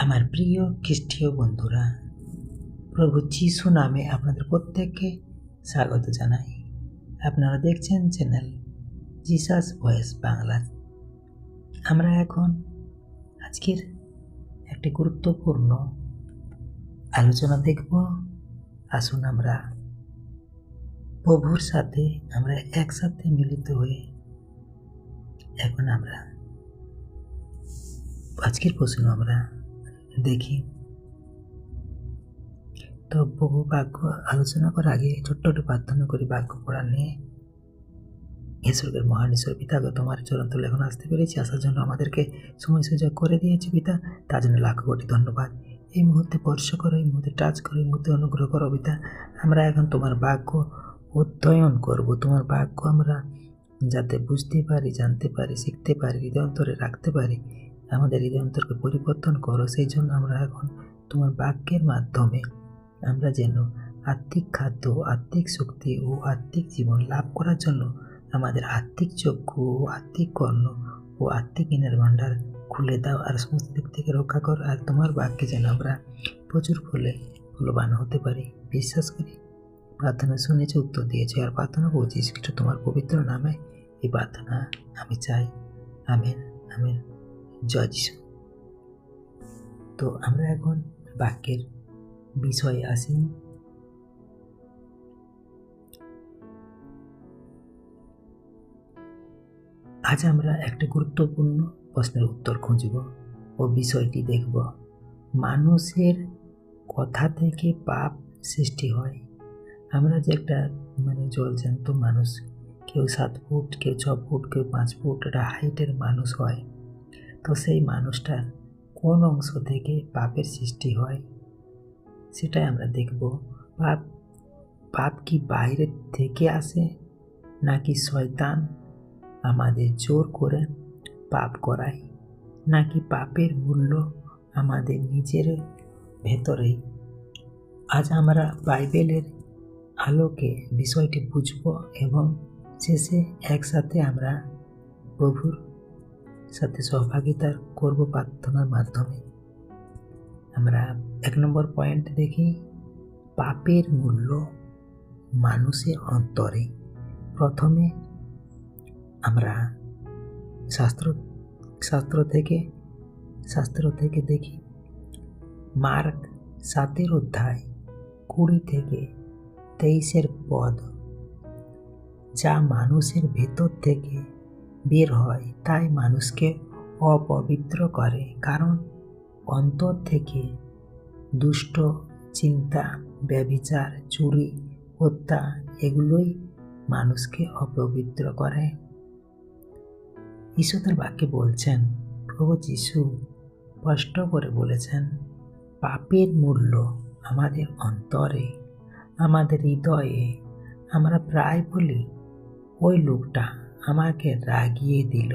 আমার প্রিয় খ্রিস্টীয় বন্ধুরা, প্রভু যিশু নামে আপনাদের প্রত্যেককে স্বাগত জানাই। আপনারা দেখছেন চ্যানেল জিসাস ভয়েস বাংলা। আমরা এখন আজকের একটি গুরুত্বপূর্ণ আলোচনা দেখব। আসুন আমরা প্রভুর সাথে আমরা একসাথে মিলিত হয়ে এখন আমরা আজকের প্রশ্ন আমরা দেখি। তো প্রভু বাক্য আলোচনা করার আগে ছোট্ট একটু প্রার্থনা করি বাক্য পড়া নিয়ে। ঈশ্বরের মহান ঈশ্বর পিতা, তোমার চরণ তলে এখন আসতে পেরেছি, আসার জন্য আমাদেরকে সময় সুযোগ করে দিয়েছে পিতা, তার জন্য লাখ কোটি ধন্যবাদ। এই মুহূর্তে স্পর্শ করো, এই মুহূর্তে টাচ করো, এই মুহূর্তে অনুগ্রহ করো পিতা। আমরা এখন তোমার বাক্য অধ্যয়ন করব। তোমার বাক্য আমরা যাতে বুঝতে পারি, জানতে পারি, শিখতে পারি, হৃদয়ন্তরে রাখতে পারি। আমাদের হৃদয়ন্তরকে পরিবর্তন করো। সেই জন্য আমরা এখন তোমার বাক্যের মাধ্যমে আমরা যেন আত্মিক খাদ্য, আত্মিক শক্তি ও আত্মিক জীবন লাভ করার জন্য আমাদের আত্মিক চক্ষু ও আত্মিক কর্ণ ও আত্মিক জ্ঞানের ভাণ্ডার খুলে দাও, আর সমস্ত দিক থেকে রক্ষা করো। আর তোমার বাক্যে যেন আমরা প্রচুর ফলবান হতে পারি। বিশ্বাস করি প্রার্থনা শুনেছে, উত্তর দিয়েছে, আর প্রার্থনা করছি খ্রিস্ট তোমার পবিত্র নামে এই প্রার্থনা আমি চাই। Amen, amen. জয় যিশু। তো আমরা এখন বাক্যের বিষয়ে আসি। আজ আমরা একটা গুরুত্বপূর্ণ প্রশ্নের উত্তর খুঁজব ও বিষয়টি দেখব। মানুষের কথা থেকে পাপ সৃষ্টি হয়। আমরা যে একটা জলজ্যান্ত মানুষ, কেউ 7 ফুট, কেউ 6 ফুট, কেউ 5 ফুট একটা হাইটের মানুষ হয়। তো সেই মানুষটার কোন অংশ থেকে পাপের সৃষ্টি হয় সেটাই আমরা দেখব। পাপ কি বাইরে থেকে আসে, নাকি শয়তান আমাদের জোর করে পাপ করায়, নাকি পাপের মূল্য আমাদের নিজের ভেতরেই? আজ আমরা বাইবেলের আলোকে বিষয়টি বুঝব এবং শেষে একসাথে আমরা প্রভুর সাথে সহভাগিতা করব প্রার্থনার মাধ্যমে। আমরা 1 নম্বর পয়েন্ট দেখি, পাপের মূল্য মানুষের অন্তরে। প্রথমে আমরা শাস্ত্র থেকে দেখি। মার্ক 7 অধ্যায় 20 থেকে 23 পদ, যা মানুষের ভেতর থেকে বের হয় তাই মানুষকে অপবিত্র করে, কারণ অন্তর থেকে দুষ্ট চিন্তা, ব্যভিচার, চুরি, হত্যা এগুলোই মানুষকে অপবিত্র করে। ঈশ্বর তার বাক্যে বলছেন, প্রভু যিশু স্পষ্ট করে বলেছেন, পাপের মূল্য আমাদের অন্তরে, আমাদের হৃদয়ে। আমরা প্রায় বলি, ওই লোকটা আমাকে রাগিয়ে দিল,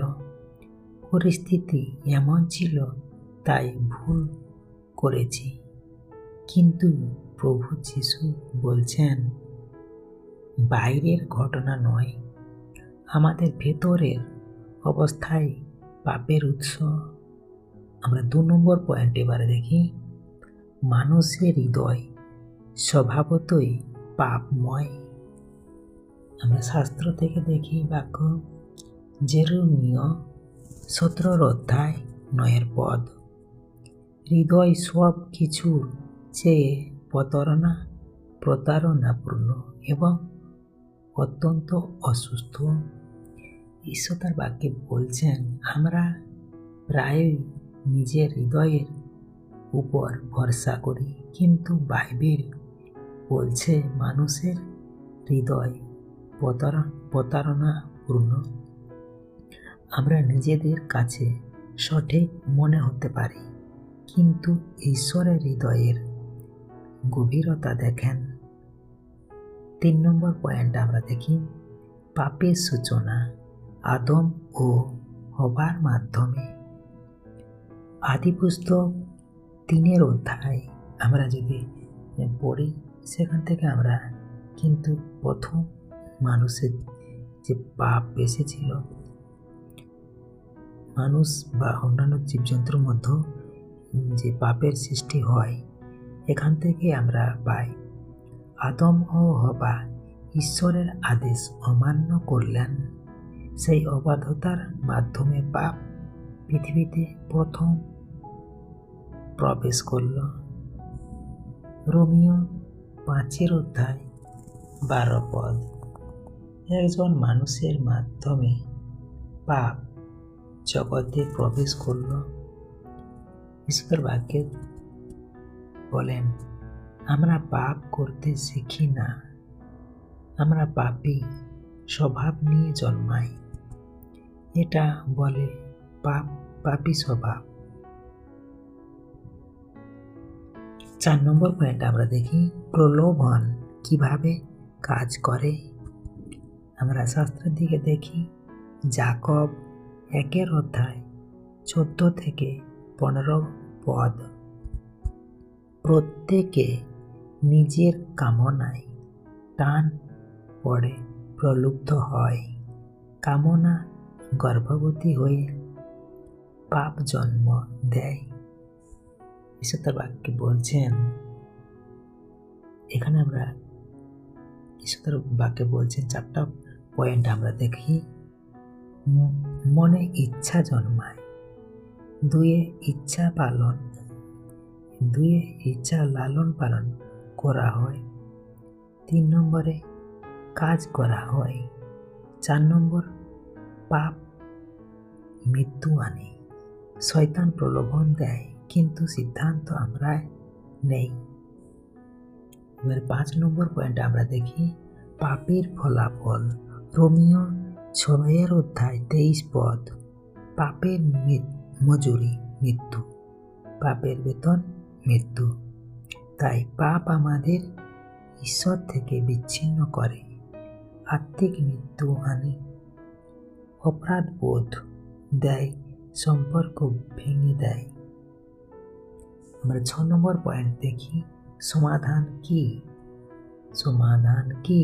পরিস্থিতি এমন ছিল তাই ভুল করেছি। কিন্তু প্রভু যিশু বলছেন, বাইরের ঘটনা নয়, আমাদের ভেতরের অবস্থায় পাপের উৎস। আমরা 2 নম্বর পয়েন্ট এবারে দেখি, মানুষের হৃদয় স্বভাবতই পাপময়। আমরা শাস্ত্র থেকে দেখি বাক্য, জেরেমিয়া 17 অধ্যায় 9 পদ, হৃদয় সব কিছুর চেয়ে প্রতারণাপূর্ণ এবং অত্যন্ত অসুস্থ। ঈশ্বর তার বাক্যে বলছেন, আমরা প্রায়ই নিজের হৃদয়ের উপর ভরসা করি, কিন্তু বাইবেল বলছে মানুষের হৃদয় প্রতারণাপূর্ণ। আমরা নিজেদের কাছে সঠিক মনে হতে পারি, কিন্তু ঈশ্বরের হৃদয়ের গভীরতা দেখেন। 3 নম্বর পয়েন্ট আমরা দেখি, পাপের সূচনা আদম ও হবার মাধ্যমে। আদিপুস্তক 3 অধ্যায় আমরা যদি পড়ি, সেখান থেকে আমরা কিন্তু প্রথম মানুষের যে পাপ এসেছিল, মানুষ বা অন্যান্য জীবজন্তুর মধ্যে যে পাপের সৃষ্টি হয় এখান থেকে আমরা পাই। আদম ও হবা ঈশ্বরের আদেশ অমান্য করলেন, সেই অবাধ্যতার মাধ্যমে পাপ পৃথিবীতে প্রথম প্রবেশ করল। রোমিও 5:12 একজন মানুষের মাধ্যমে পাপ জগতে প্রবেশ করল। ঈশ্বর বাক্যে বলেন, আমরা পাপ করতে শিখি না, আমরা পাপী স্বভাব নিয়ে জন্মাই। এটা বলে পাপী স্বভাব। 4 নম্বর পয়েন্ট আমরা দেখি, প্রলোভন কিভাবে কাজ করে। আমরা শাস্ত্রের দিকে দেখি, যাকব 1:14-15 প্রত্যেকে নিজের কামনায় টান পড়ে প্রলুব্ধ হয়, কামনা গর্ভবতী হয়ে পাপ জন্ম দেয়। ঈশ্বর তার বাক্যে বলছেন, এখানে আমরা ঈশ্বর তার বাক্যে বলছেন 4টা পয়েন্ট আমরা দেখি। মনে ইচ্ছা জন্মায়, 2 ইচ্ছা লালন পালন করা হয়, 3 নম্বরে কাজ করা হয়, 4 নম্বর পাপ মৃত্যু আনে। শয়তান প্রলোভন দেয়, কিন্তু সিদ্ধান্ত আমরা নেই। এবার 5 নম্বর পয়েন্ট আমরা দেখি, পাপের ফলাফল। রোমিও 6:23 পাপের মজুরি মৃত্যু, পাপের বেতন মৃত্যু। তাই পাপ আমাদের ঈশ্বর থেকে বিচ্ছিন্ন করে, আত্মিক মৃত্যু আনে, অপরাধ বোধ দেয়, সম্পর্ক ভেঙে দেয়। আমরা 6 নম্বর পয়েন্ট দেখি, সমাধান কি।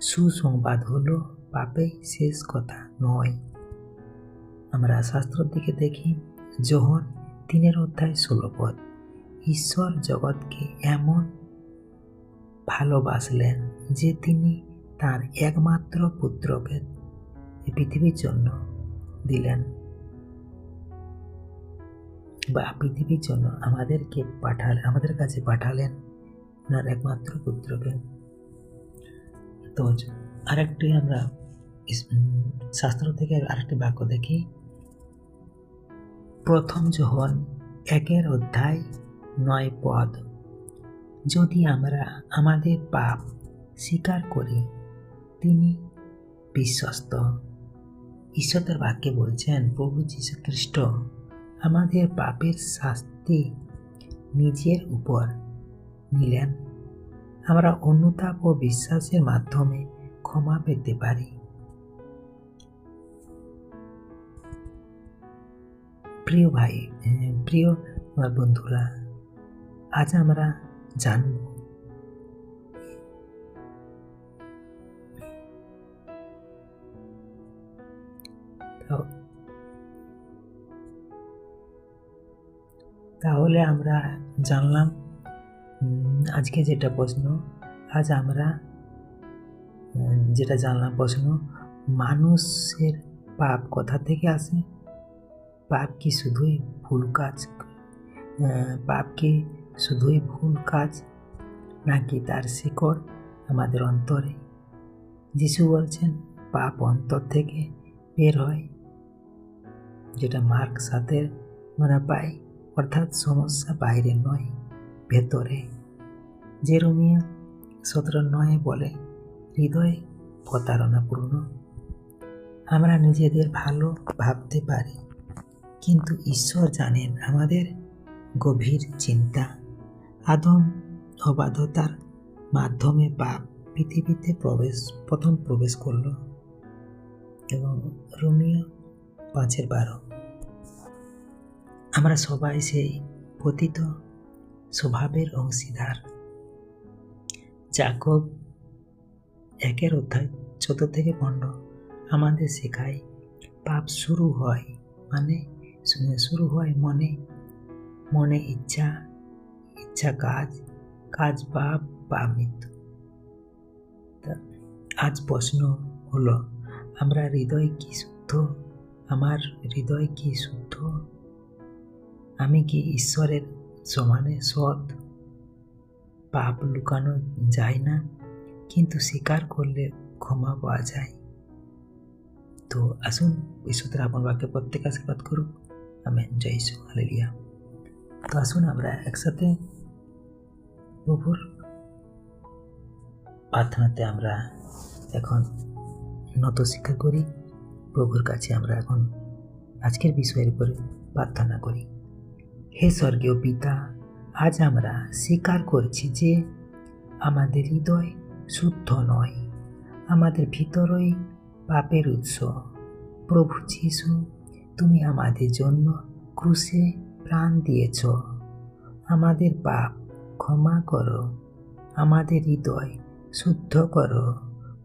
সুসংবাদ হলো পাপে শেষ কথা নয়। আমরা শাস্ত্রের দিকে দেখি, যোহন 3:16 ঈশ্বর জগৎকে এমন ভালোবাসলেন যে তিনি তার একমাত্র পুত্রকে পৃথিবীর জন্য দিলেন, বা পৃথিবীর জন্য আমাদের কাছে পাঠালেন ওনার একমাত্র পুত্রকে। তো আরেকটি আমরা শাস্ত্র থেকে আরেকটি বাক্য দেখি, 1 যোহন 1:9 যদি আমরা আমাদের পাপ স্বীকার করি, তিনি বিশ্বস্ত। ঈশ্বর তার বাক্যে বলছেন, প্রভু যীশু খ্রিস্ট আমাদের পাপের শাস্তি নিজের উপর নিলেন, আমরা অনুতাপ ও বিশ্বাসের মাধ্যমে ক্ষমা পেতে পারি। প্রিয় বন্ধুরা, আজ আমরা জানব তাহলে আমরা জানলাম আজকে যেটা প্রশ্ন, আজ আমরা যেটা জানলাম প্রশ্ন, মানুষের পাপ কোথা থেকে আসে? পাপ কি শুধুই ভুল কাজ, নাকি তার শিকড় আমাদের অন্তরে? যিশু বলছেন পাপ অন্তর থেকে বের হয়, যেটা মার্ক 7 আমরা পাই, অর্থাৎ সমস্যা বাইরে নয়, ভেতরে। জেরেমিয়া 17:9 বলে, হৃদয় প্রতারণাপূর্ণ। আমরা নিজেদের ভালো ভাবতে পারি, কিন্তু ঈশ্বর জানেন আমাদের গভীর চিন্তা। আদম অবাধ্যতার মাধ্যমে পাপ পৃথিবীতে প্রথম প্রবেশ করল, এবং রোমিও 5:12 আমরা সবাই সেই পতিত স্বভাবের অংশীদার। যাকব 1:14-15 আমাদের শেখায়, পাপ শুরু হয় মনে, মনে ইচ্ছা, ইচ্ছা কাজ, কাজ পাপ, পাপ মৃত্যু। তা আজ প্রশ্ন হলো, আমরা হৃদয় কি শুদ্ধ? আমার হৃদয় কি শুদ্ধ? আমি কি ঈশ্বরের সমানে সৎ? পাপ লুকানো যায় না, কিন্তু স্বীকার করলে ক্ষমা পাওয়া যায়। তো আসুন ঈশ্বরের আপন বাক্যে প্রত্যেক আশীর্বাদ করুক। আমেন। জয় ঈশ্বর, হালেলুয়া। তো আসুন আমরা একসাথে প্রভুর প্রার্থনাতে আমরা এখন নত স্বীকার করি। প্রভুর কাছে আমরা এখন আজকের বিষয়ের উপরে প্রার্থনা করি। হে স্বর্গীয় পিতা, আজ আমরা স্বীকার করছি যে আমাদের হৃদয় শুদ্ধ নয়, আমাদের ভিতরই পাপের উৎস। প্রভু যিশু, তুমি আমাদের জন্য ক্রুশে প্রাণ দিয়েছ। আমাদের পাপ ক্ষমা করো, আমাদের হৃদয় শুদ্ধ করো।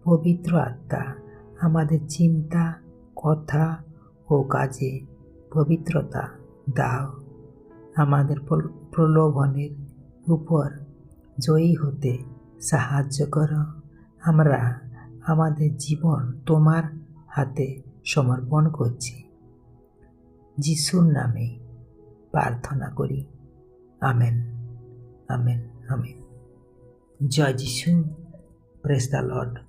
পবিত্র আত্মা আমাদের চিন্তা, কথা ও কাজে পবিত্রতা দাও। আমাদের প্রলোভনের উপর জয়ী হতে সাহায্য করো। আমরা আমাদের জীবন তোমার হাতে সমর্পণ করছি। যিশুর নামে প্রার্থনা করি। Amen, amen, amen. জয় যিশু। Praise the Lord.